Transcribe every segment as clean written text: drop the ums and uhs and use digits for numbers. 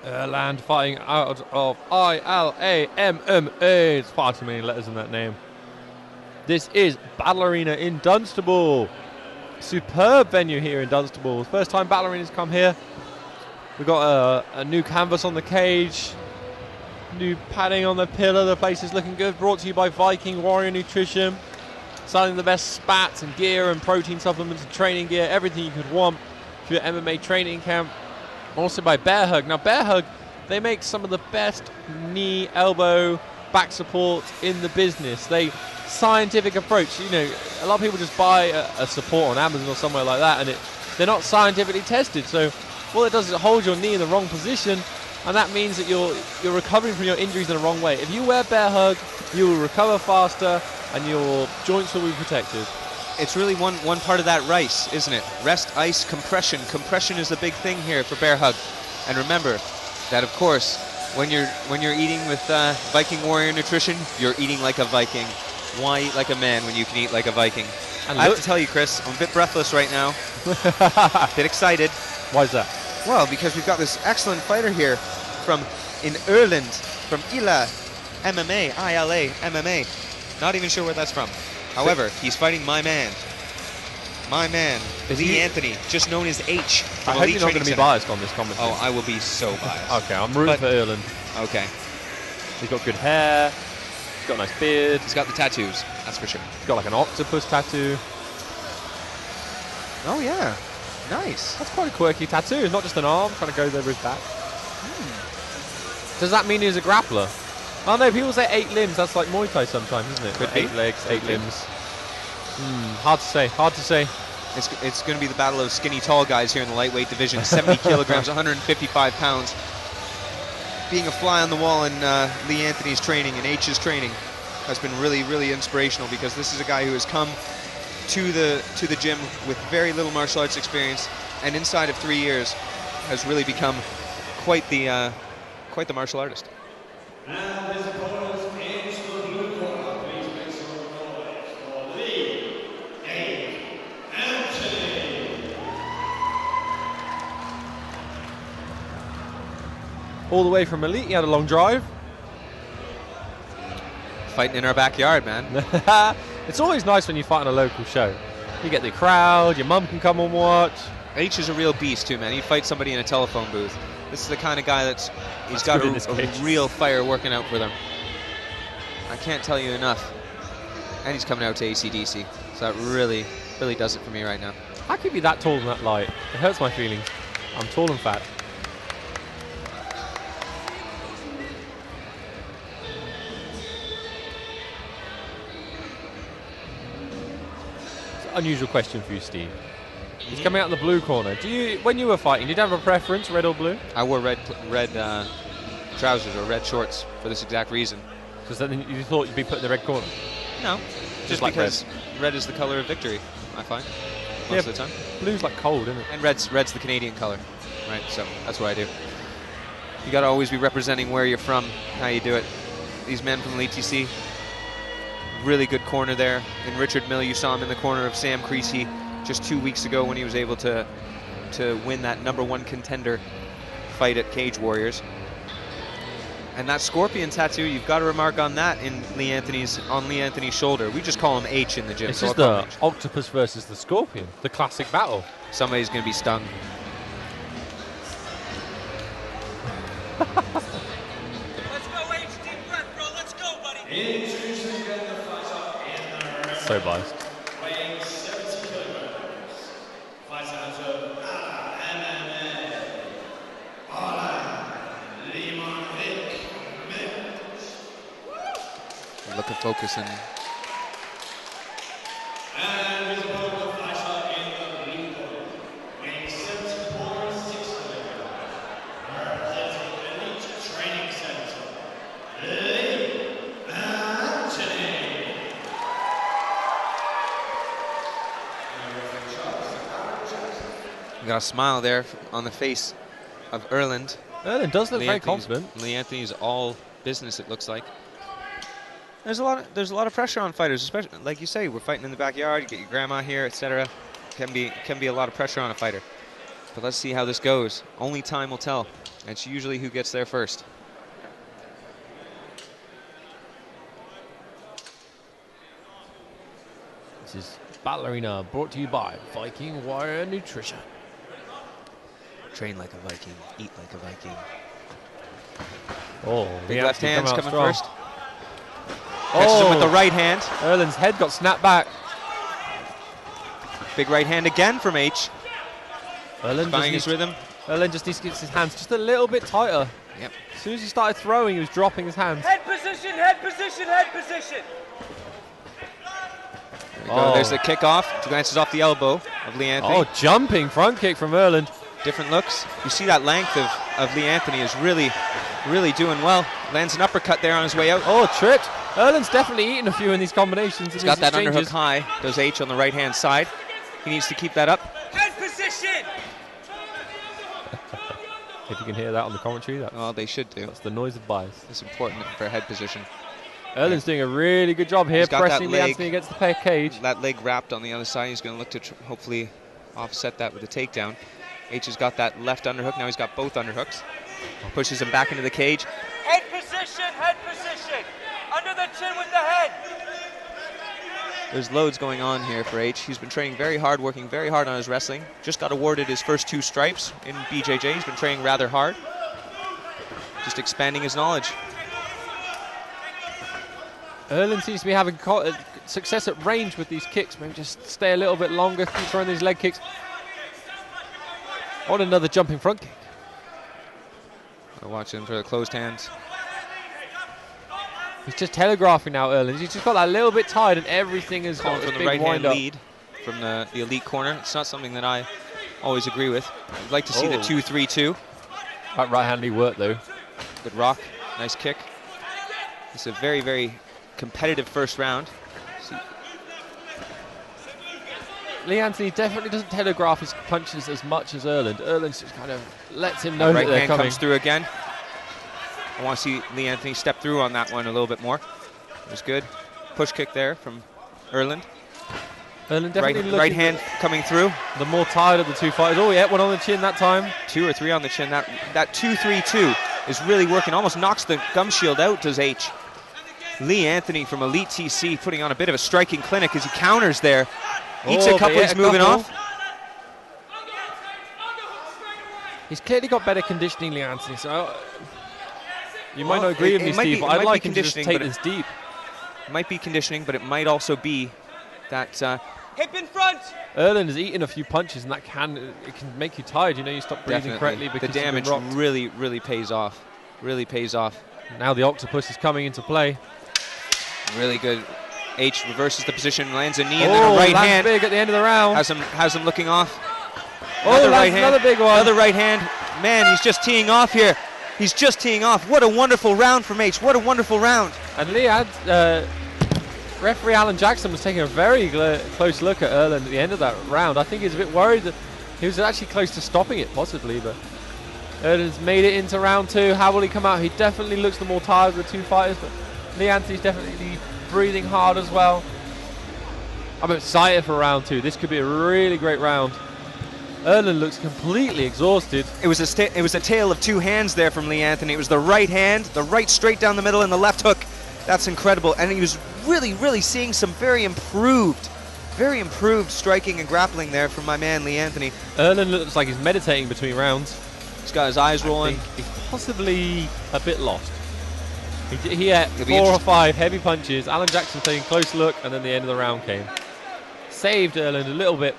Erlend fighting out of ILA-MMA. It's far too many letters in that name. This is Battle Arena in Dunstable. Superb venue here in Dunstable. First time Battle Arena's come here. We've got a new canvas on the cage, new padding on the pillar. The place is looking good. Brought to you by Viking Warrior Nutrition. Selling the best spats and gear and protein supplements and training gear. Everything you could want for your MMA training camp. Also by Bear Hug. Now Bear Hug, they make some of the best knee, elbow, back support in the business. They scientific approach. You know, a lot of people just buy a support on Amazon or somewhere like that, and they're not scientifically tested. So all it does is it holds your knee in the wrong position, and that means that you're recovering from your injuries in the wrong way. If you wear Bear Hug, you will recover faster, and your joints will be protected. It's really one part of that rice, isn't it? Rest, ice, compression. Compression is the big thing here for Bear Hug. And remember that, of course, when you're eating with Viking Warrior Nutrition, you're eating like a Viking. Why eat like a man when you can eat like a Viking? And I have to tell you, Chris, I'm a bit breathless right now. A bit excited. Why is that? Well, because we've got this excellent fighter here in Erlend, from ILA MMA. Not even sure where that's from. However, he's fighting my man, Lee Anthony, just known as H. I hope you're not going to be biased on this comment. Oh, I will be so biased. Okay, I'm rooting for Erlend. Okay. He's got good hair. He's got a nice beard. He's got the tattoos, that's for sure. He's got like an octopus tattoo. Oh, yeah. Nice. That's quite a quirky tattoo. It's not just an arm, kind of goes over his back. Does that mean he's a grappler? Oh no, people say 8 limbs. That's like Muay Thai sometimes, isn't it? Could be. 8 legs, 8 limbs. Hard to say. Hard to say. It's going to be the battle of skinny tall guys here in the lightweight division. 70 kilograms, 155 pounds. Being a fly on the wall in Lee Anthony's training and H's training has been really, really inspirational, because this is a guy who has come to the gym with very little martial arts experience, and inside of 3 years has really become quite the martial artist. And his opponents into the blue corner, please make some noise for Lee Anthony. All the way from Elite, he had a long drive. Fighting in our backyard, man. It's always nice when you fight on a local show. You get the crowd, your mum can come and watch. H is a real beast too, man. He'd fight somebody in a telephone booth. This is the kind of guy he's got a real fire working out for them. I can't tell you enough. And he's coming out to AC/DC, so that really, really does it for me right now. How can you be that tall and that light? It hurts my feelings. I'm tall and fat. It's an unusual question for you, Steve. He's coming out in the blue corner. When you were fighting, did you have a preference, red or blue? I wore red trousers or red shorts for this exact reason. Because then you thought you'd be put in the red corner? No, just like because red is the color of victory, I find, most of the time. Blue's like cold, isn't it? And red's the Canadian color, right? So that's what I do. You got to always be representing where you're from, how you do it. These men from LTC, really good corner there. In Richard Mill, you saw him in the corner of Sam Creasy just 2 weeks ago when he was able to win that #1 contender fight at Cage Warriors. And that scorpion tattoo, you've got to remark on that on Lee Anthony's shoulder. We just call him H in the gym. This is the octopus versus the scorpion, the classic battle. Somebody's going to be stung. Let's go, H. Deep breath, bro. Let's go, buddy. Introducing again the fighter in the red. So biased. Weighing 70 kilograms. Fighting out of MMA. Limandvik. Look at focusing. And his opponent fighter in the blue corner. Weighing 74.6 kilograms. Representing Elite Training Center. Lee Anthony. We got a smile there on the face of Erlend. Erlend does look very confident. Lee Anthony's all business, it looks like. There's a lot of pressure on fighters, especially like you say, we're fighting in the backyard. You get your grandma here, etc. Can be a lot of pressure on a fighter. But let's see how this goes. Only time will tell. That's usually who gets there first. This is Battle Arena, brought to you by Viking Warrior Nutrition. Train like a Viking, eat like a Viking. Oh, Big left hand's coming strong. first. Catches him with the right hand. Erlend's head got snapped back. Big right hand again from H. Erlend Buying his rhythm. Erlend just needs to get his hands just a little bit tighter. Yep. As soon as he started throwing, he was dropping his hands. Head position, head position, head position. There we go. There's the kickoff. Glances off the elbow of Lee Anthony. Oh, jumping front kick from Erlend. Different looks. You see that length of Lee Anthony is really doing well. Lands an uppercut there on his way out. Oh, tripped. Erlend's definitely eaten a few in these combinations. He's got that underhook high. Does H on the right-hand side. He needs to keep that up. Head position. If you can hear that on the commentary, Well, they should do. that's the noise of bias. It's important for head position. Erlend's doing a really good job here, He's got pressing that leg. Anthony against the cage. That leg wrapped on the other side. He's going to look to hopefully offset that with a takedown. H has got that left underhook. Now he's got both underhooks. Pushes him back into the cage. Head position, head position. Under the chin with the head. There's loads going on here for H. He's been training very hard, working very hard on his wrestling. Just got awarded his first 2 stripes in BJJ. He's been training rather hard. Just expanding his knowledge. Erlend seems to be having success at range with these kicks. Maybe just stay a little bit longer, keep throwing these leg kicks. On another jumping front kick. Watch him for the closed hands. He's just telegraphing now, Erlend. He's just got that little bit tired and everything is Calling got from this the big right-hand wind-up. lead from the elite corner. It's not something that I always agree with. I'd like to see the 2-3-2. That right-hand knee worked, though. Good rock. Nice kick. It's a very, very competitive first round. Lee Anthony definitely doesn't telegraph his punches as much as Erlend. Erlend just kind of lets him know that Right they're hand coming. comes through again. I want to see Lee Anthony step through on that one a little bit more. It was good. Push kick there from Erlend. Erlend definitely looking Right hand coming through. the more tired of the two fighters. Oh, yeah, one on the chin that time. 2 or 3 on the chin. That 2-3-2 is really working. Almost knocks the gum shield out, does H. Lee Anthony from Elite TC putting on a bit of a striking clinic as he counters there. Eats a couple, he's moving off. He's clearly got better conditioning, Lee Anthony, so you might not agree with me, Steve, but I'd like him to just take this deep. It might be conditioning, but it might also be that Hip in front. Erlend has eaten a few punches, and that can make you tired. You know, you stop breathing correctly because the damage you've been rocked. really pays off. Really pays off. Now the octopus is coming into play. Really good. H reverses the position, lands a knee, and then a right hand. Big at the end of the round. Has him looking off. Another right hand. Another big one. Another right hand. Man, he's just teeing off here. He's just teeing off. What a wonderful round from H. What a wonderful round. And referee Alan Jackson was taking a very close look at Erlend at the end of that round. I think he's a bit worried that he was actually close to stopping it, possibly, but Erlend's made it into round 2. How will he come out? He definitely looks the more tired of the two fighters, but Lee Anthony's definitely breathing hard as well. I'm excited for round 2. This could be a really great round. Erlend looks completely exhausted. It was a tale of 2 hands there from Lee Anthony. It was the right hand, the right straight down the middle, and the left hook. That's incredible. And he was really seeing some very improved striking and grappling there from my man Lee Anthony. Erlend looks like he's meditating between rounds. He's got his eyes rolling. I think he's possibly a bit lost. He had 4 or 5 heavy punches. Alan Jackson taking a close look, and then the end of the round came. Saved Erlend a little bit.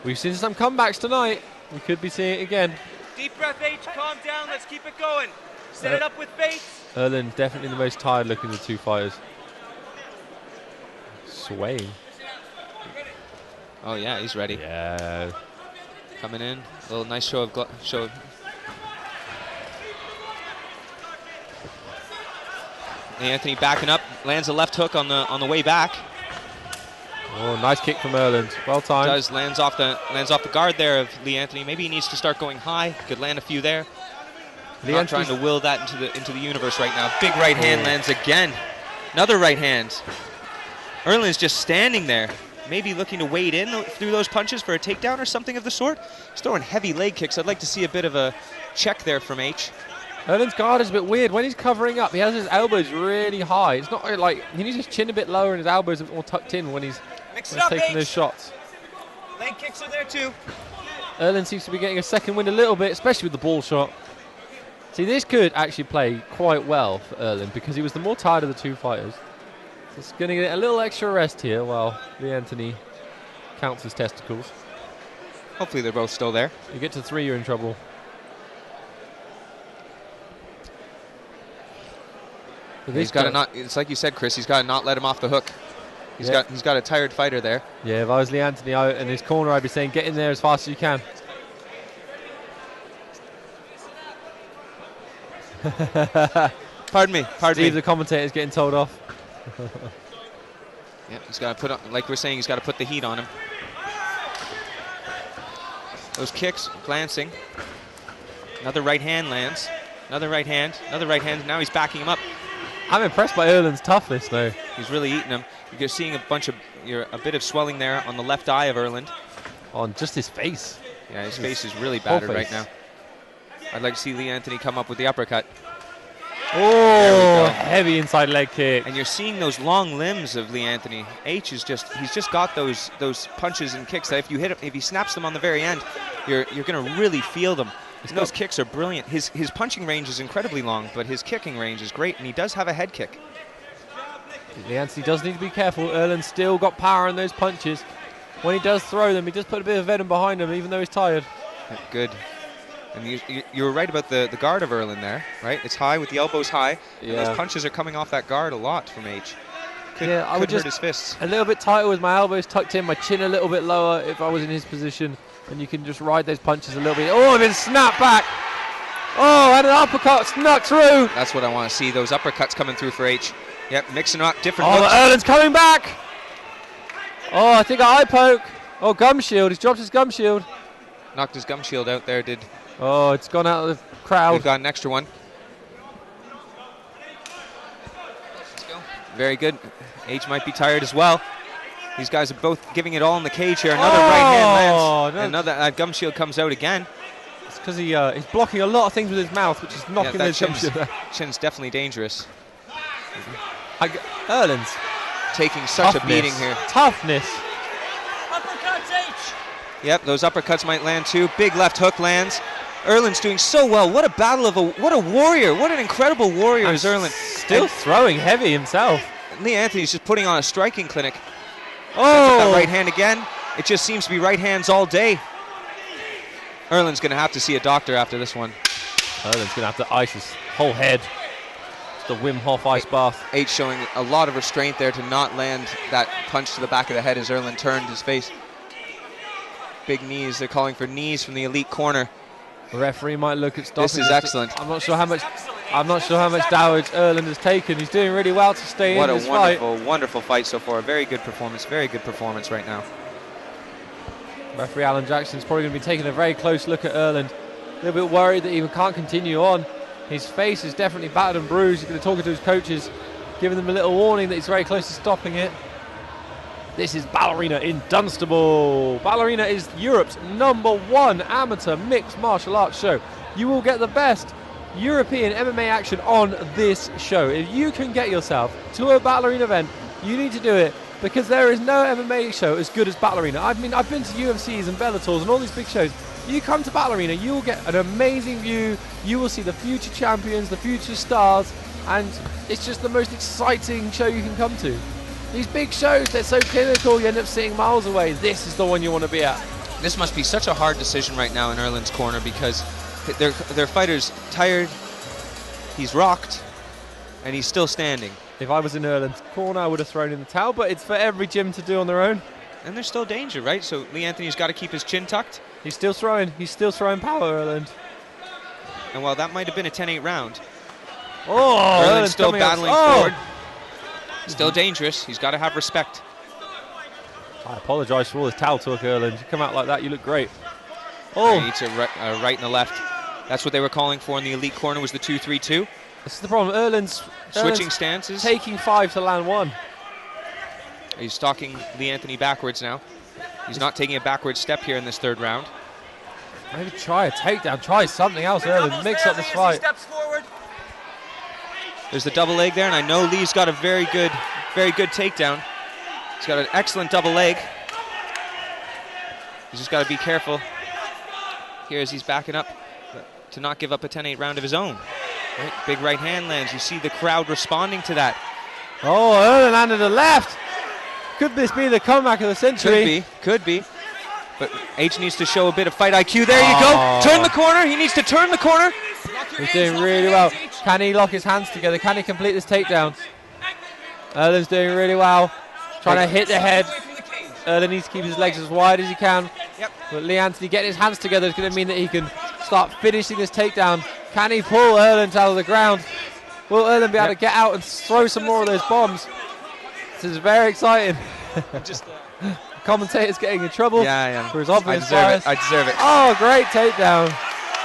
We've seen some comebacks tonight. We could be seeing it again. Deep breath, H. Calm down. Let's keep it going. Set it up with faith. Erlend definitely the most tired looking of the two fighters. Swaying. Oh yeah, he's ready. Yeah. Coming in. A little nice show of Anthony backing up, lands a left hook on the way back. Oh, nice kick from Erlend. Well timed. Lands off the guard there of Lee Anthony. Maybe he needs to start going high. Could land a few there. Not trying to will that into the universe right now. Big right hand lands again. Another right hand. Erlend's just standing there. maybe looking to wade in through those punches for a takedown or something of the sort. He's throwing heavy leg kicks. I'd like to see a bit of a check there from H. Erlend's guard is a bit weird. When he's covering up, he has his elbows really high. It's not really like, he needs his chin a bit lower and his elbows a bit more tucked in when he's taking those shots. Leg kicks are there too. Erlend seems to be getting a second wind a little bit, especially with the ball shot. See, this could actually play quite well for Erlend because he was the more tired of the two fighters. So he's going to get a little extra rest here while Lee Anthony counts his testicles. Hopefully they're both still there. You get to 3, you're in trouble. He's got to not. It's like you said, Chris. He's got to not let him off the hook. He's got a tired fighter there. Yeah, if I was Lee Anthony out in his corner, I'd be saying, get in there as fast as you can. Pardon me. Steve, the commentator's getting told off. Yeah, he's got to put on, like we're saying, he's got to put the heat on him. Those kicks, glancing. Another right hand lands. Another right hand. Another right hand. Now he's backing him up. I'm impressed by Erlend's toughness, though. He's really eating him. You're seeing a bit of swelling there on the left eye of Erlend. On just his face. Yeah, his face is really battered right now. I'd like to see Lee Anthony come up with the uppercut. Oh, heavy inside leg kick. And you're seeing those long limbs of Lee Anthony. H is he's just got those punches and kicks that if you hit him, if he snaps them on the very end, you're going to really feel them. Those kicks are brilliant. His punching range is incredibly long, but his kicking range is great, and he does have a head kick. Lee Anthony does need to be careful. Erlend's still got power in those punches. When he does throw them, he does put a bit of venom behind him, even though he's tired. Yeah, good. And you were right about the guard of Erlend there, right? It's high with the elbows high. Yeah. And those punches are coming off that guard a lot from H. I would hurt his fists. A little bit tighter with my elbows tucked in, my chin a little bit lower if I was in his position. And you can just ride those punches a little bit. Oh, and then snap back. Oh, and an uppercut snuck through. That's what I want to see, those uppercuts coming through for H. Yep, mixing up different looks. Oh, Erlend's coming back. Oh, I think an eye poke. Oh, gum shield. He's dropped his gum shield. Knocked his gum shield out there, did. Oh, it's gone out of the crowd. We've got an extra one. Let's go. Very good. H might be tired as well. These guys are both giving it all in the cage here. Another right hand lands. Another gum shield comes out again. It's because he's blocking a lot of things with his mouth, which is knocking the gum shield out. Chin's definitely dangerous. Erlend's taking such a beating here. Toughness. Uppercuts, H. Yep, those uppercuts might land too. Big left hook lands. Erlend's doing so well. What a battle of what a warrior. What an incredible warrior is Erlend. Still throwing heavy himself. Lee Anthony's just putting on a striking clinic. Oh! That right hand again. It just seems to be right hands all day. Erlend's going to have to see a doctor after this one. Erlend's going to have to ice his whole head. It's the Wim Hof ice bath. H showing a lot of restraint there to not land that punch to the back of the head as Erlend turned his face. Big knees. They're calling for knees from the elite corner. The referee might look at stopping. This is excellent. I'm not sure how much damage Erlend has taken. He's doing really well to stay in this fight. What a wonderful fight so far. Very good performance right now. Referee Alan Jackson's probably going to be taking a very close look at Erlend. A little bit worried that he can't continue on. His face is definitely battered and bruised. He's going to talk to his coaches, giving them a little warning that he's very close to stopping it. This is Ballerina in Dunstable. Ballerina is Europe's #1 amateur mixed martial arts show. You will get the best European MMA action on this show. If you can get yourself to a Ballerina event, you need to do it because there is no MMA show as good as Ballerina. I mean, I've been to UFCs and Bellators and all these big shows. You come to Ballerina, you will get an amazing view. You will see the future champions, the future stars, and it's just the most exciting show you can come to. These big shows, they're so clinical, you end up sitting miles away. This is the one you want to be at. This must be such a hard decision right now in Erlend's corner because their fighter's tired, he's rocked, and he's still standing. If I was in Erlend's corner, I would have thrown in the towel, but it's for every gym to do on their own. And there's still danger, right? So Lee Anthony's got to keep his chin tucked. He's still throwing power, Erlend. And while that might have been a 10-8 round, oh, Erlend's still battling forward. Still dangerous. He's got to have respect. I apologize for all this towel talk, Erlend. You come out like that, you look great. Oh, he eats a right and a left. That's what they were calling for in the elite corner, was the 2-3-2. This is the problem. Erlend's switching stances, taking 5 to land 1. He's stalking Lee Anthony backwards now. He's not taking a backward step here in this third round. Maybe try a takedown, try something else, Erlend. Mix up this fight. Steps forward. There's the double leg there, and I know Lee's got a very good takedown. He's got an excellent double leg. He's just got to be careful here as he's backing up to not give up a 10-8 round of his own. Right? Big right hand lands. You see the crowd responding to that. Oh, Erlend landed a left. Could this be the comeback of the century? Could be. But H needs to show a bit of fight IQ. There you go. Turn the corner. He needs to turn the corner. He's doing really well. Can he lock his hands together? Can he complete this takedown? Erlend's doing really well. Trying to hit the head. Erlend needs to keep his legs as wide as he can. Yep. But Lee Anthony getting his hands together is going to mean that he can start finishing this takedown. Can he pull Erlend out of the ground? Will Erlend be able to get out and throw some more of those bombs? This is very exciting. Commentator's getting in trouble for his obvious bias. I deserve it. Oh, great takedown.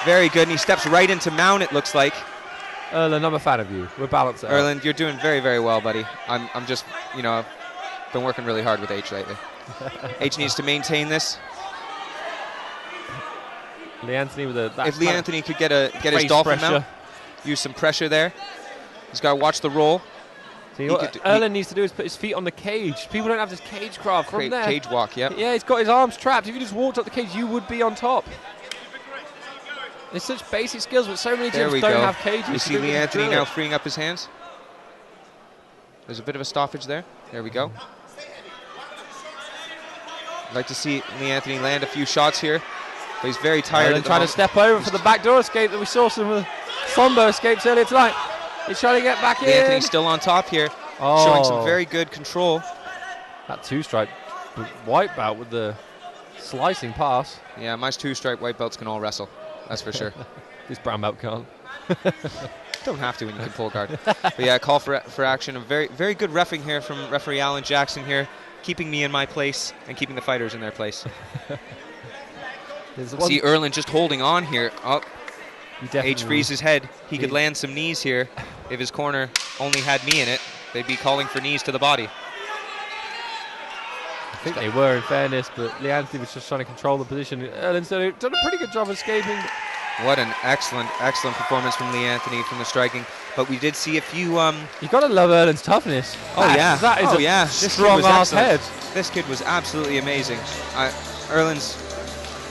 Very good, and he steps right into mount, it looks like. Erlend, I'm a fan of you. We're balanced out. Erlend, you're doing very, very well, buddy. I'm just, you know, I've been working really hard with H lately. H needs to maintain this. Lee Anthony with a... If Lee Anthony could get his dolphin mount, use some pressure there. He's got to watch the roll. See, what Erlend needs to do is put his feet on the cage. People don't have this cage craft from there. Cage walk, yep. Yeah, he's got his arms trapped. If you just walked up the cage, you would be on top. It's such basic skills, but so many gyms don't have cages. You see Lee Anthony now freeing up his hands. There's a bit of a stoppage there. There we go. I'd like to see Lee Anthony land a few shots here, but he's very tired. And trying to step over for the backdoor escape that we saw some Sombo escapes earlier tonight. He's trying to get back in. Lee Anthony's still on top here, showing some very good control. That two-stripe white belt with the slicing pass. Yeah, my two-stripe white belts can all wrestle. That's for sure. This brown belt can't. Don't have to when you can pull guard. But yeah, call for action. A very, very good reffing here from referee Alan Jackson here, keeping me in my place and keeping the fighters in their place. See Erlend just holding on here. Oh, H frees his head. He could land some knees here if his corner only had me in it. They'd be calling for knees to the body. I think they were, in fairness, but Lee Anthony was just trying to control the position. Erlend's done a pretty good job escaping. What an excellent performance from Lee Anthony from the striking. But we did see a few... you got to love Erlend's toughness. Oh, yeah. That is a strong-ass head. This kid was absolutely amazing. Erlend's,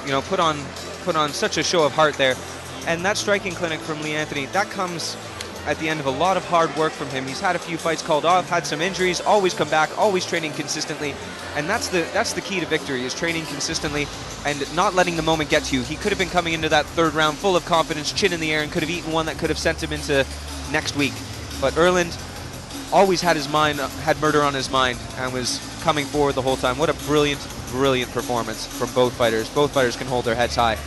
you know, put on such a show of heart there. And that striking clinic from Lee Anthony, that comes at the end of a lot of hard work from him. He's had a few fights called off, had some injuries, always come back, always training consistently. And that's the key to victory, is training consistently and not letting the moment get to you. He could have been coming into that third round full of confidence, chin in the air, and could have eaten one that could have sent him into next week. But Erlend always had murder on his mind and was coming forward the whole time. What a brilliant, brilliant performance from both fighters. Both fighters can hold their heads high.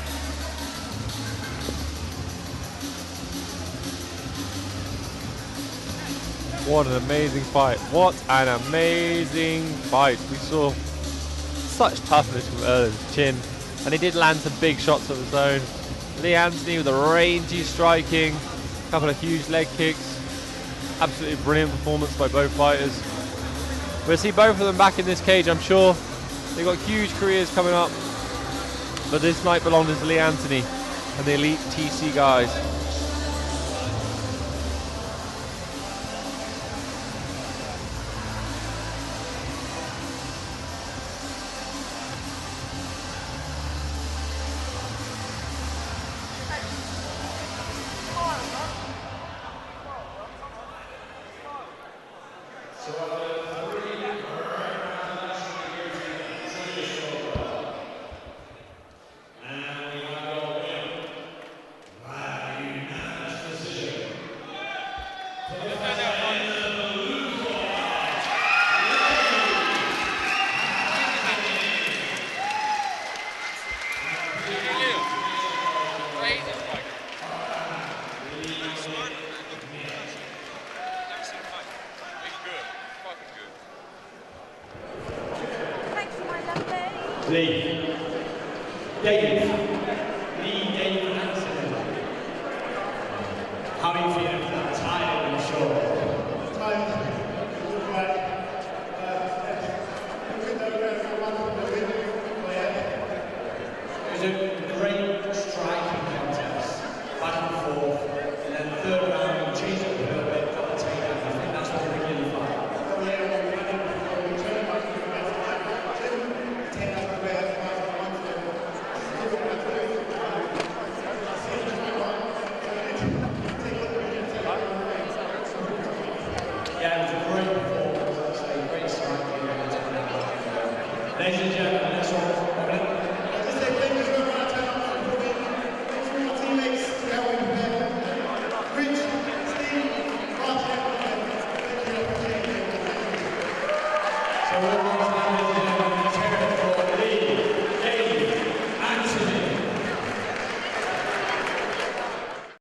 What an amazing fight. What an amazing fight. We saw such toughness from Erlend's chin, and he did land some big shots of his own. Lee Anthony with a rangy striking, a couple of huge leg kicks. Absolutely brilliant performance by both fighters. We'll see both of them back in this cage, I'm sure. They've got huge careers coming up, but this night belonged to Lee Anthony and the elite TC guys.